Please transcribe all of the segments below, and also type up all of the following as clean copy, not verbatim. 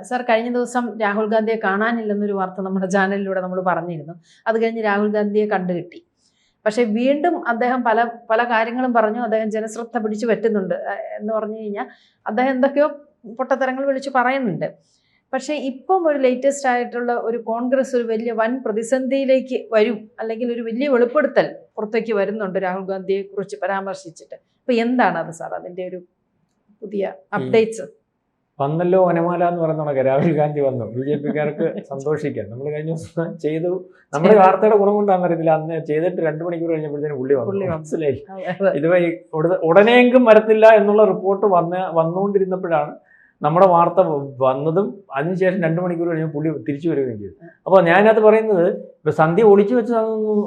Sir, കഴിഞ്ഞ ദിവസം രാഹുൽ ഗാന്ധിയെ കാണാനില്ലെന്നൊരു വാർത്ത നമ്മുടെ ചാനലിലൂടെ നമ്മൾ പറഞ്ഞിരുന്നു. അത് കഴിഞ്ഞ് രാഹുൽ ഗാന്ധിയെ കണ്ടുകിട്ടി. പക്ഷേ വീണ്ടും അദ്ദേഹം പല പല കാര്യങ്ങളും പറഞ്ഞു. അദ്ദേഹം ജനശ്രദ്ധ പിടിച്ചു പറ്റുന്നുണ്ട് എന്ന് പറഞ്ഞു കഴിഞ്ഞാൽ അദ്ദേഹം എന്തൊക്കെയോ പൊട്ടത്തരങ്ങൾ വിളിച്ച് പറയുന്നുണ്ട്. പക്ഷേ ഇപ്പം ഒരു ലേറ്റസ്റ്റ് ആയിട്ടുള്ള ഒരു കോൺഗ്രസ് ഒരു വലിയ വൻ പ്രതിസന്ധിയിലേക്ക് വരും, അല്ലെങ്കിൽ ഒരു വലിയ വെളിപ്പെടുത്തൽ പുറത്തേക്ക് വരുന്നുണ്ട് രാഹുൽ ഗാന്ധിയെ കുറിച്ച് പരാമർശിച്ചിട്ട്. അപ്പോൾ എന്താണ് അത് സാർ, അതിൻ്റെ ഒരു പുതിയ അപ്ഡേറ്റ്സ്? വന്നല്ലോ വനമാല എന്ന് പറയുന്ന രാഹുൽ ഗാന്ധി വന്നു. BJP-ക്കാർക്ക് സന്തോഷിക്കാം. നമ്മൾ കഴിഞ്ഞ ദിവസം ചെയ്തു, നമ്മുടെ വാർത്തയുടെ ഗുണം കൊണ്ടാണെന്നറിയത്തില്ല, അന്ന് ചെയ്തിട്ട് 2 മണിക്കൂർ കഴിഞ്ഞപ്പോഴത്തേനും പുള്ളി വന്നു. മനസ്സിലായി. ഇതുവഴി ഉടനെയെങ്കിലും വരത്തില്ല എന്നുള്ള റിപ്പോർട്ട് വന്നുകൊണ്ടിരുന്നപ്പോഴാണ് നമ്മുടെ വാർത്ത വന്നതും അതിനുശേഷം 2 മണിക്കൂർ കഴിഞ്ഞപ്പോൾ പുള്ളി തിരിച്ചു വരികയും ചെയ്തു. അപ്പോൾ ഞാനത് പറയുന്നത് ഇപ്പം സന്ധ്യ ഒളിച്ചു വെച്ച്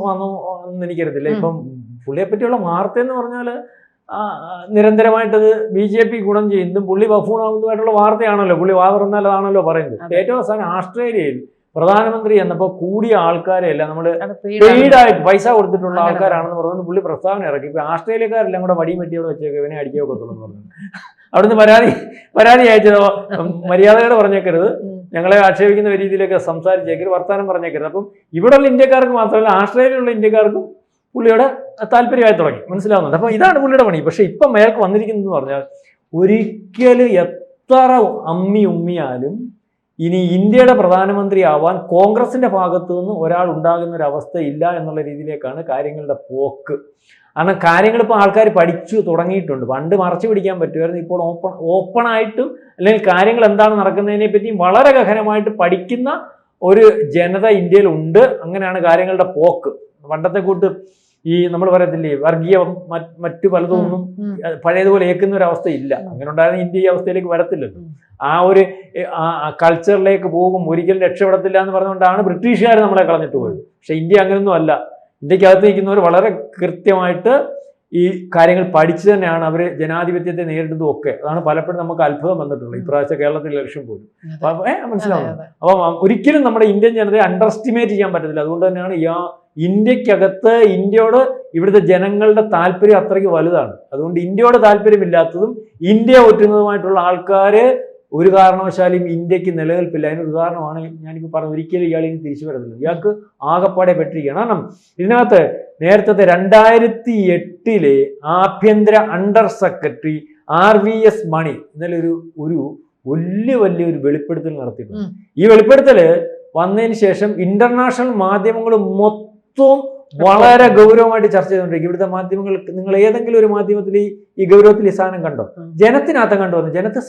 വന്നു എന്ന് എനിക്കറിയത്തില്ല. ഇപ്പം പുള്ളിയെ പറ്റിയുള്ള വാർത്ത എന്ന് പറഞ്ഞാൽ നിരന്തരമായിട്ടത് BJP ഗുണം ചെയ്യുന്നതും പുള്ളി ബഫൂണാവുന്നതുമായിട്ടുള്ള വാർത്തയാണല്ലോ. പുള്ളി വാ തുറന്നാൽ അതാണല്ലോ പറയുന്നത്. ഏറ്റവും അവസാനം ആസ്ട്രേലിയയിൽ പ്രധാനമന്ത്രി എന്നപ്പോൾ കൂടിയ ആൾക്കാരെയല്ല നമ്മൾ പെയ്ഡായിട്ട് പൈസ കൊടുത്തിട്ടുള്ള ആൾക്കാരാണെന്ന് പറഞ്ഞുകൊണ്ട് പുള്ളി പ്രസ്താവന ഇറക്കി. ഇപ്പം ആസ്ട്രേലിയക്കാരെല്ലാം കൂടെ വടിയും വെട്ടിയോടെ വെച്ചേക്ക് ഇവനെ അടിക്കുകയൊക്കത്തുള്ളൂ എന്ന് പറഞ്ഞു. അവിടുന്ന് പരാതി അയച്ചതോ മര്യാദയോടെ പറഞ്ഞേക്കരുത്, ഞങ്ങളെ ആക്ഷേപിക്കുന്ന രീതിയിലൊക്കെ സംസാരിച്ചേക്കരുത്, വർത്തമാനം പറഞ്ഞേക്കരുത്. അപ്പം ഇവിടെയുള്ള ഇന്ത്യക്കാർക്ക് മാത്രമല്ല ആസ്ട്രേലിയയിലുള്ള ഇന്ത്യക്കാർക്കും പുള്ളിയുടെ താല്പര്യമായി തുടങ്ങി. മനസ്സിലാവുന്നുണ്ട്. അപ്പം ഇതാണ് പുള്ളിയുടെ പണി. പക്ഷെ ഇപ്പം അയാൾക്ക് വന്നിരിക്കുന്നതെന്ന് പറഞ്ഞാൽ ഒരിക്കലും എത്ര ഉമ്മിയാലും ഇനി ഇന്ത്യയുടെ പ്രധാനമന്ത്രി ആവാൻ കോൺഗ്രസിന്റെ ഭാഗത്തു നിന്ന് ഒരാൾ ഉണ്ടാകുന്ന ഒരു അവസ്ഥ ഇല്ല എന്നുള്ള രീതിയിലേക്കാണ് കാര്യങ്ങളുടെ പോക്ക്. കാരണം കാര്യങ്ങൾ ഇപ്പോൾ ആൾക്കാർ പഠിച്ചു തുടങ്ങിയിട്ടുണ്ട്. പണ്ട് മറച്ചു പിടിക്കാൻ പറ്റുമായിരുന്നു. ഇപ്പോൾ ഓപ്പണായിട്ടും അല്ലെങ്കിൽ കാര്യങ്ങൾ എന്താണ് നടക്കുന്നതിനെ പറ്റിയും വളരെ ഗഹനമായിട്ട് പഠിക്കുന്ന ഒരു ജനത ഇന്ത്യയിലുണ്ട്. അങ്ങനെയാണ് കാര്യങ്ങളുടെ പോക്ക്. പണ്ടത്തെ കൂട്ട് ഈ നമ്മൾ പറയത്തില്ലേ വർഗീയ മറ്റു പലതൊന്നും പഴയതുപോലെ ഏൽക്കുന്ന ഒരു അവസ്ഥയില്ല. അങ്ങനെ ഉണ്ടായിരുന്ന ഇന്ത്യ ഈ അവസ്ഥയിലേക്ക് വരത്തില്ലല്ലോ. ആ ഒരു കൾച്ചറിലേക്ക് പോകും, ഒരിക്കലും രക്ഷപ്പെടത്തില്ല എന്ന് പറഞ്ഞുകൊണ്ടാണ് ബ്രിട്ടീഷുകാർ നമ്മളെ കളഞ്ഞിട്ട് പോയത്. പക്ഷെ ഇന്ത്യ അങ്ങനെയൊന്നും അല്ല. ഇന്ത്യക്കകത്ത് നിൽക്കുന്നവർ വളരെ കൃത്യമായിട്ട് ഈ കാര്യങ്ങൾ പഠിച്ചു തന്നെയാണ് അവർ ജനാധിപത്യത്തെ നേരിടുന്നതും ഒക്കെ. അതാണ് പലപ്പോഴും നമുക്ക് അത്ഭുതം വന്നിട്ടുള്ളത്. ഇപ്രാവശ്യം കേരളത്തിൽ ഇലക്ഷൻ പോലും മനസ്സിലാവുന്നത്. അപ്പം ഒരിക്കലും നമ്മുടെ ഇന്ത്യൻ ജനതയെ അണ്ടർ എസ്റ്റിമേറ്റ് ചെയ്യാൻ പറ്റത്തില്ല. അതുകൊണ്ട് തന്നെയാണ് ഇന്ത്യക്കകത്ത് ഇന്ത്യയോട് ഇവിടുത്തെ ജനങ്ങളുടെ താല്പര്യം അത്രയ്ക്ക് വലുതാണ്. അതുകൊണ്ട് ഇന്ത്യയോട് താല്പര്യമില്ലാത്തതും ഇന്ത്യ ഒറ്റുന്നതുമായിട്ടുള്ള ആൾക്കാർ ഒരു കാരണവശാലും ഇന്ത്യക്ക് നിലനിൽപ്പില്ല. അതിനൊരു ഉദാഹരണമാണ് ഞാനിപ്പോൾ പറഞ്ഞു. ഒരിക്കലും ഇയാൾ ഇനി തിരിച്ചു വരത്തില്ല. ഇയാൾക്ക് ആകപ്പാടെ പെട്ടിരിക്കുകയാണ്. കാരണം ഇതിനകത്ത് നേരത്തെ 2008 ആഭ്യന്തര അണ്ടർ സെക്രട്ടറി RVS മണി ഇന്നലെ ഒരു വലിയൊരു വെളിപ്പെടുത്തൽ നടത്തിയിട്ടുണ്ട്. ഈ വെളിപ്പെടുത്തൽ വന്നതിന് ശേഷം ഇന്റർനാഷണൽ മാധ്യമങ്ങൾ മൊത്തം വളരെ ഗൗരവമായിട്ട് ചർച്ച ചെയ്തുകൊണ്ടിരിക്കും. ഇവിടുത്തെ മാധ്യമങ്ങൾ, നിങ്ങൾ ഏതെങ്കിലും ഒരു മാധ്യമത്തിൽ ഈ ഗൗരവത്തിൽ ഈ സാധനം കണ്ടോ? ജനത്തിനകത്ത് കണ്ടുവന്നു. ജനത്തെ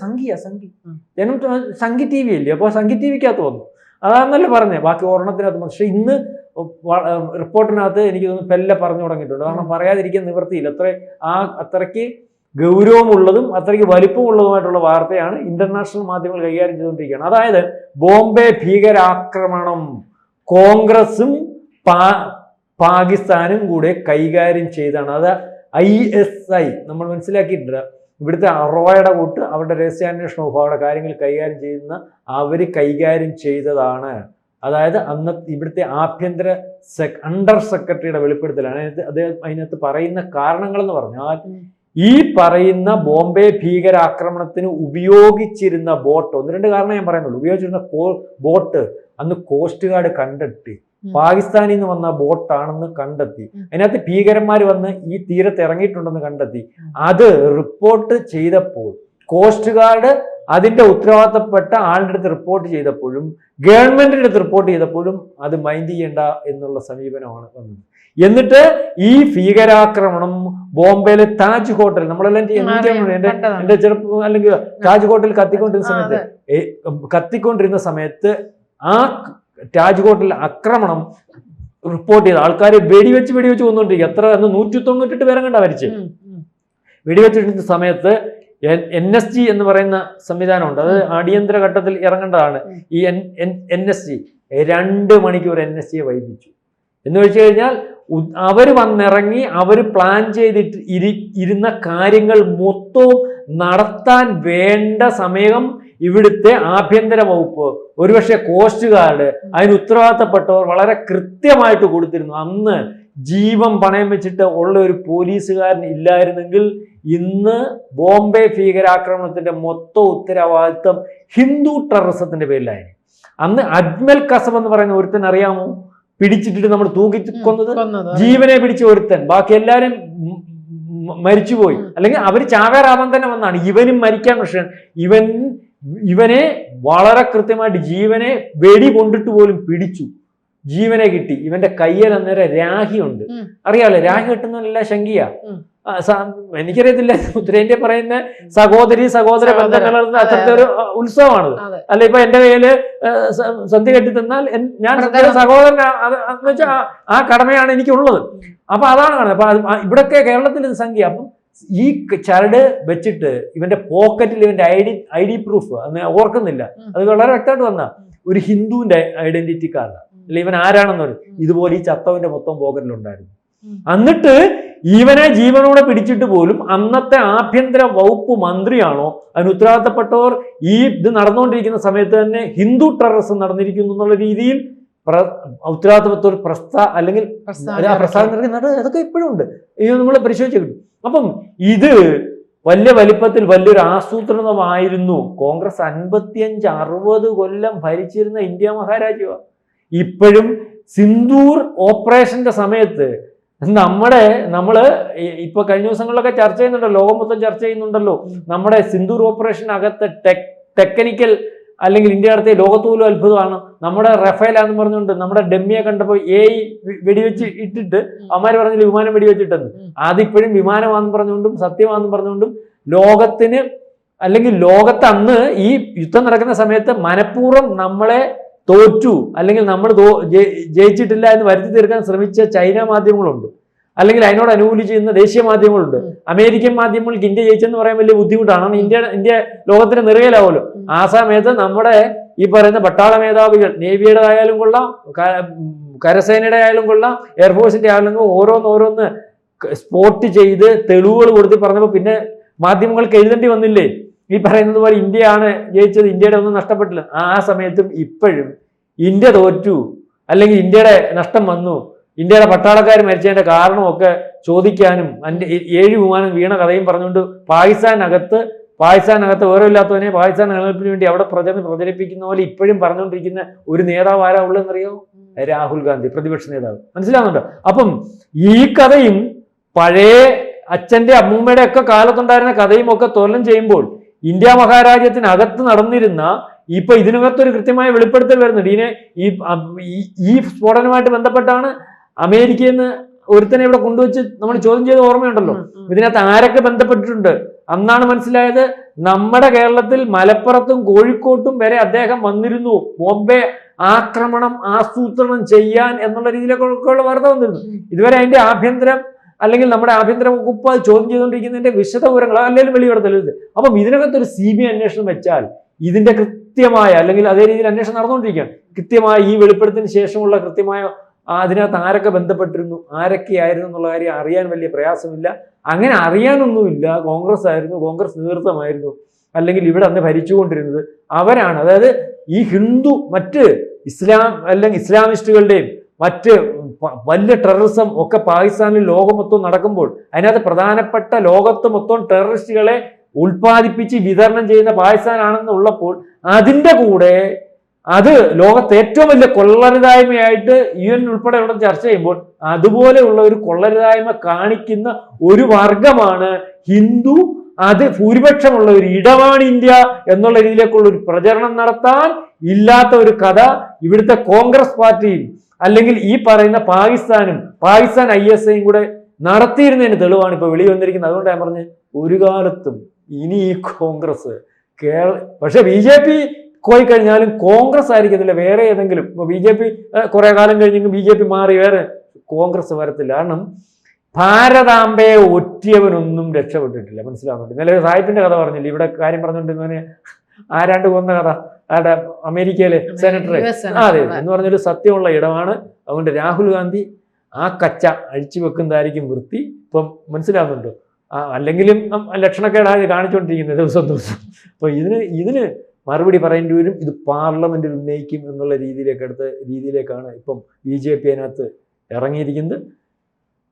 ജനം സംഘി TV ഇല്ലേ? അപ്പോൾ സംഘി TVക്കകത്ത് വന്നു. അതാണെന്നല്ലേ പറഞ്ഞത്. ബാക്കി ഒരെണ്ണത്തിനകത്ത്. പക്ഷെ ഇന്ന് റിപ്പോർട്ടിനകത്ത് എനിക്ക് തോന്നുന്നു പെല്ല പറഞ്ഞു തുടങ്ങിയിട്ടുണ്ട്. കാരണം പറയാതിരിക്കാൻ നിവൃത്തിയില്ല. അത്രയ്ക്ക് ഗൗരവമുള്ളതും അത്രയ്ക്ക് വലിപ്പമുള്ളതുമായിട്ടുള്ള വാർത്തയാണ് ഇന്റർനാഷണൽ മാധ്യമങ്ങൾ കൈകാര്യം ചെയ്തുകൊണ്ടിരിക്കുകയാണ്. അതായത് ബോംബെ ഭീകരാക്രമണം കോൺഗ്രസും പാകിസ്ഥാനും കൂടെ കൈകാര്യം ചെയ്താണ്. അത് ISI നമ്മൾ മനസ്സിലാക്കിയിട്ടില്ല. ഇവിടുത്തെ അറോയുടെ കൂട്ട് അവരുടെ രഹസ്യാന്വേഷണ വിഭാഗയുടെ കാര്യങ്ങൾ കൈകാര്യം ചെയ്യുന്ന അവർ കൈകാര്യം ചെയ്തതാണ്. അതായത് അന്ന് ഇവിടുത്തെ ആഭ്യന്തര അണ്ടർ സെക്രട്ടറിയുടെ വെളിപ്പെടുത്തലാണ്. അതിനകത്ത് പറയുന്ന കാരണങ്ങളെന്ന് പറഞ്ഞാൽ ഈ പറയുന്ന ബോംബെ ഭീകരാക്രമണത്തിന് ഉപയോഗിച്ചിരുന്ന ബോട്ട്, 1-2 കാരണം ഞാൻ പറയുന്നുള്ളൂ. ഉപയോഗിച്ചിരുന്ന ബോട്ട് അന്ന് കോസ്റ്റ് ഗാർഡ് കണ്ടെത്തി. പാകിസ്ഥാനിൽ നിന്ന് വന്ന ബോട്ടാണെന്ന് കണ്ടെത്തി. അതിനകത്ത് ഭീകരന്മാർ വന്ന് ഈ തീരത്ത് ഇറങ്ങിയിട്ടുണ്ടെന്ന് കണ്ടെത്തി. അത് റിപ്പോർട്ട് ചെയ്തപ്പോൾ കോസ്റ്റ് ഗാർഡ് അതിന്റെ ഉത്തരവാദിത്തപ്പെട്ട ആളുടെ അടുത്ത് റിപ്പോർട്ട് ചെയ്തപ്പോഴും ഗവൺമെന്റിന്റെ അടുത്ത് റിപ്പോർട്ട് ചെയ്തപ്പോഴും അത് മൈൻഡ് ചെയ്യേണ്ട എന്നുള്ള സമീപനമാണ് വന്നത്. എന്നിട്ട് ഈ ഭീകരാക്രമണം ബോംബെയിലെ താജ് ഹോട്ടൽ, നമ്മളെല്ലാം എന്റെ ചെറുപ്പം അല്ലെങ്കിൽ താജ് ഹോട്ടൽ കത്തിക്കൊണ്ടിരുന്ന സമയത്ത് ആ താജ് ഹോട്ടൽ ആക്രമണം റിപ്പോർട്ട് ചെയ്ത ആൾക്കാരെ വെടിവെച്ച് കൊന്നുകൊണ്ടിരിക്കുക. എത്ര 198 പേരെ കണ്ടാ മരിച്ച്. വെടിവെച്ചിരുന്ന സമയത്ത് NSG എന്ന് പറയുന്ന സംവിധാനമുണ്ട്. അത് അടിയന്തര ഘട്ടത്തിൽ ഇറങ്ങേണ്ടതാണ്. ഈ NSG 2 മണിക്കൂർ NSGയെ വൈകിച്ചു. എന്ന് വെച്ച് കഴിഞ്ഞാൽ അവർ വന്നിറങ്ങി അവർ പ്ലാൻ ചെയ്തിട്ട് ഇരുന്ന കാര്യങ്ങൾ മൊത്തവും നടത്താൻ വേണ്ട സമയം ഇവിടുത്തെ ആഭ്യന്തര വകുപ്പ്, ഒരുപക്ഷെ കോസ്റ്റ് ഗാർഡ്, അതിന് ഉത്തരവാദിത്തപ്പെട്ടവർ വളരെ കൃത്യമായിട്ട് കൊടുത്തിരുന്നു. അന്ന് ജീവൻ പണയം വെച്ചിട്ട് ഉള്ള ഒരു പോലീസുകാരൻ ഇല്ലായിരുന്നെങ്കിൽ ഇന്ന് ബോംബെ ഭീകരാക്രമണത്തിന്റെ മൊത്തം ഉത്തരവാദിത്വം ഹിന്ദു ടെററിസത്തിന്റെ പേരിലായിരുന്നു. അന്ന് അജ്മൽ കസം എന്ന് പറയുന്ന ഒരുത്തൻ അറിയാമോ? പിടിച്ചിട്ടിട്ട് നമ്മൾ തൂക്കിക്കൊന്നത്, ജീവനെ പിടിച്ച ഒരുത്തൻ, ബാക്കി എല്ലാരും മരിച്ചുപോയി, അല്ലെങ്കിൽ അവർ ചാവേറാവാൻ തന്നെ വന്നാണ്. ഇവനും മരിക്കാൻ പക്ഷേ ഇവനെ വളരെ കൃത്യമായിട്ട് ജീവനെ വെടി കൊണ്ടിട്ട് പോലും പിടിച്ചു, ജീവനെ കിട്ടി. ഇവന്റെ കയ്യിൽ അന്നേരം രാഹിയുണ്ട്, അറിയാലോ, രാഹി കിട്ടുന്നതല്ല ശങ്കിയ. എനിക്കറിയത്തില്ല, ഉത്തരേന്ത്യ പറയുന്ന സഹോദര ബന്ധങ്ങൾ അത്രത്തെ ഒരു ഉത്സവമാണത്. അല്ല, ഇപ്പൊ എന്റെ കയ്യില് സന്ധ്യ കെട്ടി തന്നാൽ ഞാൻ സഹോദരൻ എന്ന് വെച്ചാൽ ആ കടമയാണ് എനിക്കുള്ളത്. അപ്പൊ അതാണ് കാണുന്നത്. അപ്പൊ ഇവിടൊക്കെ കേരളത്തിൽ ഇത് സംഖ്യ. അപ്പം ഈ ചരട് വെച്ചിട്ട് ഇവന്റെ പോക്കറ്റിൽ ഇവന്റെ ഐ ഡി പ്രൂഫ് അന്ന് ഓർക്കുന്നില്ല, അത് വളരെ വ്യക്തമായിട്ട് വന്ന ഒരു ഹിന്ദുവിന്റെ ഐഡന്റിറ്റി കാർഡ്, അല്ല ഇവൻ ആരാണെന്ന് പറയും. ഇതുപോലെ ഈ ചത്തവന്റെ മൊത്തം പോക്കറ്റിലുണ്ടായിരുന്നു. എന്നിട്ട് ഇവനെ ജീവനോടെ പിടിച്ചിട്ട് പോലും അന്നത്തെ ആഭ്യന്തര വകുപ്പ് മന്ത്രിയാണോ അതിന് ഉത്തരവാദിത്തപ്പെട്ടവർ ഈ ഇത് നടന്നുകൊണ്ടിരിക്കുന്ന സമയത്ത് തന്നെ ഹിന്ദു ടെററിസം നടന്നിരിക്കുന്നു എന്നുള്ള രീതിയിൽ ഉത്തരവാദിത്തപ്പെട്ട അല്ലെങ്കിൽ പ്രസ്താവന അതൊക്കെ ഇപ്പോഴും ഉണ്ട്. ഇത് നമ്മൾ പരിശോധിച്ച് കിട്ടും. അപ്പം ഇത് വലിയ വലിപ്പത്തിൽ വലിയൊരു ആസൂത്രണമായിരുന്നു. കോൺഗ്രസ് 55-60 കൊല്ലം ഭരിച്ചിരുന്ന ഇന്ത്യ മഹാരാജ്യമാണ്. ഇപ്പോഴും സിന്ദൂർ ഓപ്പറേഷന്റെ സമയത്ത് നമ്മള് ഇപ്പൊ കഴിഞ്ഞ ദിവസങ്ങളിലൊക്കെ ചർച്ച ചെയ്യുന്നുണ്ടല്ലോ, ലോകം മൊത്തം ചർച്ച ചെയ്യുന്നുണ്ടല്ലോ, നമ്മുടെ സിന്ദൂർ ഓപ്പറേഷനകത്ത് ടെക്നിക്കൽ അല്ലെങ്കിൽ ഇന്ത്യ നടത്തിയ ലോകത്തോലും അത്ഭുതമാണ്. നമ്മുടെ റഫേലാന്ന് പറഞ്ഞുകൊണ്ട് നമ്മുടെ ഡെമ്മിയെ കണ്ടപ്പോൾ വെടിവെച്ച് ഇട്ടിട്ട് അവന്മാര് പറഞ്ഞില്ല വിമാനം വെടിവെച്ചിട്ടെന്ന്. അതിപ്പോഴും വിമാനമാണെന്ന് പറഞ്ഞുകൊണ്ടും സത്യമാണെന്ന് പറഞ്ഞുകൊണ്ടും ലോകത്തിന് അല്ലെങ്കിൽ ലോകത്ത് അന്ന് ഈ യുദ്ധം നടക്കുന്ന സമയത്ത് മനഃപൂർവ്വം നമ്മളെ തോറ്റു അല്ലെങ്കിൽ നമ്മൾ ജയിച്ചിട്ടില്ല എന്ന് വരുത്തി തീർക്കാൻ ശ്രമിച്ച ചൈന മാധ്യമങ്ങളുണ്ട്, അല്ലെങ്കിൽ അതിനോട് അനുകൂലിച്ച് ചെയ്യുന്ന ദേശീയ മാധ്യമങ്ങളുണ്ട്. അമേരിക്കൻ മാധ്യമങ്ങൾക്ക് ഇന്ത്യ ജയിച്ചെന്ന് പറയാൻ വലിയ ബുദ്ധിമുട്ടാണ്. ഇന്ത്യ ലോകത്തിന് നിറയലാവുമല്ലോ. ആ സമയത്ത് നമ്മുടെ ഈ പറയുന്ന പട്ടാള മേധാവികൾ, നേവിയുടെ ആയാലും കൊള്ളാം, കരസേനയുടെ ആയാലും കൊള്ളാം, എയർഫോഴ്സിന്റെ ആയാലും ഓരോന്ന് സ്പോട്ട് ചെയ്ത് തെളിവുകൾ കൊടുത്ത് പറഞ്ഞപ്പോൾ പിന്നെ മാധ്യമങ്ങൾക്ക് എഴുതേണ്ടി വന്നില്ലേ? ഈ പറയുന്നത് പോലെ ഇന്ത്യയാണ് ജയിച്ചത്, ഇന്ത്യയുടെ ഒന്നും നഷ്ടപ്പെട്ടില്ല. ആ സമയത്തും ഇപ്പോഴും ഇന്ത്യ തോറ്റു അല്ലെങ്കിൽ ഇന്ത്യയുടെ നഷ്ടം വന്നു, ഇന്ത്യയുടെ പട്ടാളക്കാർ മരിച്ചതിന്റെ കാരണമൊക്കെ ചോദിക്കാനും 7 വിമാനം വീണ കഥയും പറഞ്ഞുകൊണ്ട് പാകിസ്ഥാനകത്ത് ഓരോയില്ലാത്തവനെ പാകിസ്ഥാൻ നിലനിൽപ്പിന് വേണ്ടി അവിടെ പ്രചരിപ്പിക്കുന്ന പോലെ ഇപ്പോഴും പറഞ്ഞുകൊണ്ടിരിക്കുന്ന ഒരു നേതാവ് ആരാ ഉള്ളതെന്നറിയോ? രാഹുൽ ഗാന്ധി, പ്രതിപക്ഷ നേതാവ്. മനസ്സിലാവുന്നുണ്ടോ? അപ്പം ഈ കഥയും പഴയ അച്ഛന്റെ അമ്മൂമ്മയുടെ ഒക്കെ കാലത്തുണ്ടായിരുന്ന കഥയും ഒക്കെ തുലനം ചെയ്യുമ്പോൾ ഇന്ത്യ മഹാരാജ്യത്തിനകത്ത് നടന്നിരുന്ന ഇപ്പൊ ഇതിനകത്തൊരു കൃത്യമായ വെളിപ്പെടുത്തൽ വരുന്നുണ്ട്. ഈ സ്ഫോടനവുമായിട്ട് ബന്ധപ്പെട്ടാണ് അമേരിക്കയിൽ നിന്ന് ഒരുത്തനെ ഇവിടെ കൊണ്ടുവച്ച് നമ്മൾ ചോദ്യം ചെയ്ത ഓർമ്മയുണ്ടല്ലോ. ഇതിനകത്ത് ആരൊക്കെ ബന്ധപ്പെട്ടിട്ടുണ്ട് അന്നാണ് മനസ്സിലായത്. നമ്മുടെ കേരളത്തിൽ മലപ്പുറത്തും കോഴിക്കോട്ടും വരെ അദ്ദേഹം വന്നിരുന്നു ബോംബെ ആക്രമണം ആസൂത്രണം ചെയ്യാൻ എന്നുള്ള രീതിയിലൊക്കെയുള്ള വാർത്ത വന്നിരുന്നു. ഇതുവരെ അതിന്റെ ആഭ്യന്തരം അല്ലെങ്കിൽ നമ്മുടെ ആഭ്യന്തര വകുപ്പ് ചോദ്യം ചെയ്തുകൊണ്ടിരിക്കുന്നതിന്റെ വിശദവിവരങ്ങൾ അല്ലെങ്കിൽ വെളിപ്പെടുത്തരുത്. അപ്പം ഇതിനകത്തൊരു CBI അന്വേഷണം വെച്ചാൽ ഇതിന്റെ കൃത്യമായ അല്ലെങ്കിൽ അതേ രീതിയിൽ അന്വേഷണം നടന്നുകൊണ്ടിരിക്കുകയാണ്. കൃത്യമായ ഈ വെളിപ്പെടുത്തിന് ശേഷമുള്ള കൃത്യമായ അതിനകത്ത് ആരൊക്കെ ബന്ധപ്പെട്ടിരുന്നു, ആരൊക്കെയായിരുന്നു എന്നുള്ള കാര്യം അറിയാൻ വലിയ പ്രയാസമില്ല. അങ്ങനെ അറിയാനൊന്നുമില്ല. കോൺഗ്രസ് ആയിരുന്നു, കോൺഗ്രസ് നേതൃത്വമായിരുന്നു, അല്ലെങ്കിൽ ഇവിടെ അന്ന് ഭരിച്ചുകൊണ്ടിരുന്നത് അവരാണ്. അതായത് ഈ ഹിന്ദു മറ്റ് ഇസ്ലാമിസ്റ്റുകളുടെയും മറ്റ് വലിയ ടെററിസം ഒക്കെ പാകിസ്ഥാനിൽ ലോകം മൊത്തം നടക്കുമ്പോൾ അതിനകത്ത് പ്രധാനപ്പെട്ട ലോകത്ത് മൊത്തം ടെററിസ്റ്റുകളെ ഉൽപ്പാദിപ്പിച്ച് വിതരണം ചെയ്യുന്ന പാകിസ്ഥാനാണെന്നുള്ളപ്പോൾ അതിൻ്റെ കൂടെ അത് ലോകത്തെ ഏറ്റവും വലിയ കൊള്ളരുതായ്മയായിട്ട് UN ഉൾപ്പെടെ ഇവിടെ ചർച്ച ചെയ്യുമ്പോൾ അതുപോലെയുള്ള ഒരു കൊള്ളരുതായ്മ കാണിക്കുന്ന ഒരു വർഗമാണ് ഹിന്ദു. അത് ഭൂരിപക്ഷമുള്ള ഒരു ഇടമാണ് ഇന്ത്യ എന്നുള്ള രീതിയിലേക്കുള്ള ഒരു പ്രചരണം നടത്താൻ ഇല്ലാത്ത ഒരു കഥ ഇവിടുത്തെ കോൺഗ്രസ് പാർട്ടിയും അല്ലെങ്കിൽ ഈ പറയുന്ന പാകിസ്ഥാൻ ISIയും കൂടെ നടത്തിയിരുന്നതിന് തെളിവാണ് ഇപ്പൊ വെളി വന്നിരിക്കുന്നത്. അതുകൊണ്ട് ഞാൻ പറഞ്ഞ് ഒരു കാലത്തും ഇനി ഈ കോൺഗ്രസ് പക്ഷെ BJP പോയി കഴിഞ്ഞാലും കോൺഗ്രസ് ആയിരിക്കത്തില്ല, വേറെ ഏതെങ്കിലും. ഇപ്പൊ BJP കുറെ കാലം കഴിഞ്ഞെങ്കിൽ BJP മാറി വേറെ കോൺഗ്രസ് വരത്തില്ല. കാരണം ഭാരതാംബയെ ഒറ്റിയവനൊന്നും രക്ഷപ്പെട്ടിട്ടില്ല. മനസ്സിലാവുന്നുണ്ട്. ഇന്നലെ സാഹിബിന്റെ കഥ പറഞ്ഞില്ല, ഇവിടെ കാര്യം പറഞ്ഞുകൊണ്ടിരുന്നവന് ആരാണ്ട് കൊന്ന കഥ, ആരുടെ അമേരിക്കയിലെ സെനറ്റർ. അതെ എന്ന് പറഞ്ഞൊരു സത്യമുള്ള ഇടമാണ്. അതുകൊണ്ട് രാഹുൽ ഗാന്ധി ആ കച്ച അഴിച്ചു വെക്കുന്നതായിരിക്കും വൃത്തി. ഇപ്പം മനസ്സിലാവുന്നുണ്ടോ? അല്ലെങ്കിലും ലക്ഷണക്കേടായി കാണിച്ചുകൊണ്ടിരിക്കുന്നത് ദിവസം. അപ്പൊ ഇതിന് മറുപടി പറയേണ്ടി വരും. ഇത് പാർലമെന്റിൽ ഉന്നയിക്കും എന്നുള്ള രീതിയിലേക്കാണ് ഇപ്പം BJP അതിനകത്ത് ഇറങ്ങിയിരിക്കുന്നത്.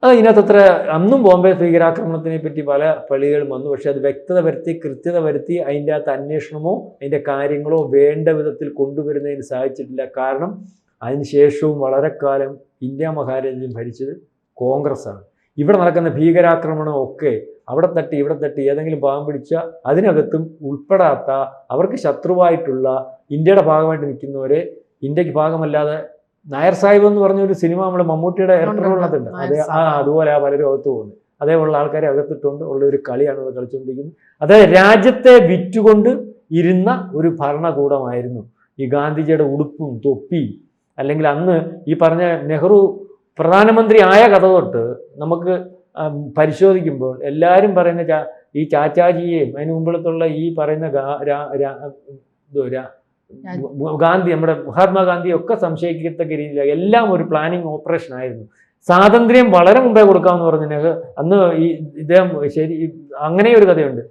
അത് ഇതിനകത്തത്ര അന്നും ബോംബെ ഭീകരാക്രമണത്തിനെ പറ്റി പല പള്ളികളും വന്നു. പക്ഷെ അത് വ്യക്തത വരുത്തി കൃത്യത വരുത്തി അതിൻ്റെ അകത്ത് അന്വേഷണമോ അതിൻ്റെ കാര്യങ്ങളോ വേണ്ട വിധത്തിൽ കൊണ്ടുവരുന്നതിന് സാധിച്ചിട്ടില്ല. കാരണം അതിനുശേഷവും വളരെ കാലം ഇന്ത്യ മഹാരാജ്യം ഭരിച്ചത് കോൺഗ്രസ്സാണ്. ഇവിടെ നടക്കുന്ന ഭീകരാക്രമണം ഒക്കെ അവിടെ തട്ടി ഇവിടെ തട്ടി ഏതെങ്കിലും ഭാഗം പിടിച്ച അതിനകത്തും ഉൾപ്പെടാത്ത അവർക്ക് ശത്രുവായിട്ടുള്ള ഇന്ത്യയുടെ ഭാഗമായിട്ട് നിൽക്കുന്നവരെ ഇന്ത്യക്ക് ഭാഗമല്ലാതെ നായർ സാഹിബ് എന്ന് പറഞ്ഞൊരു സിനിമ നമ്മൾ മമ്മൂട്ടിയുടെ എറണാകുളത്തുണ്ട്. അതുപോലെ പലരും അകത്ത് പോകുന്നത് അതേപോലുള്ള ആൾക്കാരെ അകത്തിട്ടുകൊണ്ട് ഉള്ള ഒരു കളിയാണ് ഇവിടെ കളിച്ചുകൊണ്ടിരിക്കുന്നത്. അതായത് രാജ്യത്തെ വിറ്റുകൊണ്ട് ഇരുന്ന ഒരു ഭരണകൂടമായിരുന്നു ഈ ഗാന്ധിജിയുടെ ഉടുപ്പും തൊപ്പിയും. അല്ലെങ്കിൽ അന്ന് ഈ പറഞ്ഞ നെഹ്റു പ്രധാനമന്ത്രി ആയ കഥ തൊട്ട് നമുക്ക് പരിശോധിക്കുമ്പോൾ എല്ലാവരും പറയുന്ന ഈ ചാച്ചാജിയെയും അതിന് മുമ്പിലത്തുള്ള ഈ പറയുന്ന ഗാന്ധി നമ്മുടെ മഹാത്മാഗാന്ധിയെ ഒക്കെ സംശയിക്കത്തക്ക രീതിയിൽ എല്ലാം ഒരു പ്ലാനിങ് ഓപ്പറേഷൻ ആയിരുന്നു. സ്വാതന്ത്ര്യം വളരെ മുമ്പേ കൊടുക്കാമെന്ന് പറഞ്ഞിട്ട് അന്ന് ഈ ഇദ്ദേഹം ശരി അങ്ങനെ ഒരു കഥയുണ്ട്.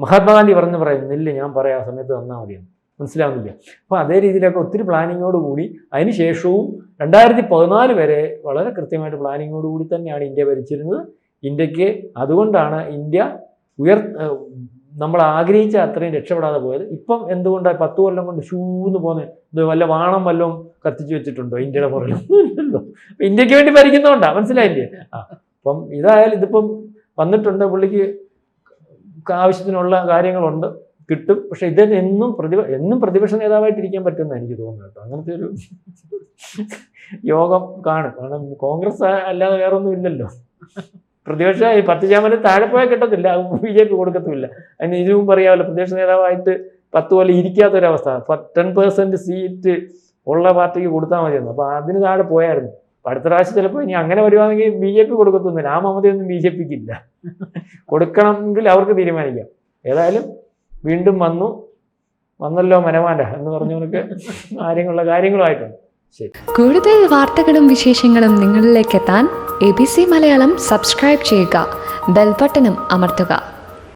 മഹാത്മാഗാന്ധി പറയുന്നില്ല ഞാൻ പറയാം ആ സമയത്ത് തന്നാൽ മതിയെന്ന്. മനസ്സിലാവുന്നില്ല. അപ്പോൾ അതേ രീതിയിലൊക്കെ ഒത്തിരി പ്ലാനിങ്ങോടുകൂടി അതിന് ശേഷവും 2014 വരെ വളരെ കൃത്യമായിട്ട് പ്ലാനിങ്ങോടുകൂടി തന്നെയാണ് ഇന്ത്യ ഭരിച്ചിരുന്നത്. ഇന്ത്യക്ക് അതുകൊണ്ടാണ് ഇന്ത്യ നമ്മൾ ആഗ്രഹിച്ച അത്രയും രക്ഷപ്പെടാതെ പോയത്. ഇപ്പം എന്തുകൊണ്ടാണ് 10 കൊല്ലം കൊണ്ട് ഷൂന്ന് പോകുന്നത്? വല്ല വാണം വല്ലതും കത്തിച്ചു വെച്ചിട്ടുണ്ടോ ഇന്ത്യയുടെ പുറകിലൊന്നുമില്ലല്ലോ. ഇന്ത്യക്ക് വേണ്ടി ഭരിക്കുന്നതുകൊണ്ടാണ്. മനസ്സിലായില്ലേ? അപ്പം ഇതായാലും ഇതിപ്പം വന്നിട്ടുണ്ട്, പുള്ളിക്ക് ആവശ്യത്തിനുള്ള കാര്യങ്ങളുണ്ട്, കിട്ടും. പക്ഷെ ഇതിന് എന്നും പ്രതിപക്ഷ നേതാവായിട്ടിരിക്കാൻ പറ്റുമെന്ന് എനിക്ക് തോന്നുന്നു കേട്ടോ. അങ്ങനത്തെ ഒരു യോഗം കാണും. കാരണം കോൺഗ്രസ് അല്ലാതെ വേറെ ഒന്നും ഇല്ലല്ലോ. പ്രതിപക്ഷ ഈ 10% താഴെ പോയാൽ കിട്ടത്തില്ല, BJP കൊടുക്കത്തുമില്ല. അതിന് ഇതിനും പറയാമല്ലോ, പ്രതിപക്ഷ നേതാവായിട്ട് 10 കൊല്ലം ഇരിക്കാത്തൊരവസ്ഥ. 10% സീറ്റ് ഉള്ള പാർട്ടിക്ക് കൊടുത്താൽ മതിയെന്ന്. അപ്പോൾ അതിന് താഴെ പോയായിരുന്നു. അടുത്ത പ്രാവശ്യം ചിലപ്പോൾ ഇനി അങ്ങനെ വരുവാണെങ്കിൽ BJP കൊടുക്കത്തൊന്നുമില്ല. ആ മമതയൊന്നും BJPക്ക് ഇല്ല. കൊടുക്കണമെങ്കിൽ അവർക്ക് തീരുമാനിക്കാം. ഏതായാലും വീണ്ടും വന്നല്ലോ മനമാല എന്ന് പറഞ്ഞവർക്ക് കാര്യങ്ങളുമായിട്ടുണ്ട്. ശരി. കൂടുതൽ വാർത്തകളും വിശേഷങ്ങളും നിങ്ങളിലേക്ക് എത്താൻ ABC മലയാളം സബ്സ്ക്രൈബ് ചെയ്യുക, ബെൽ ബട്ടണും അമർത്തുക.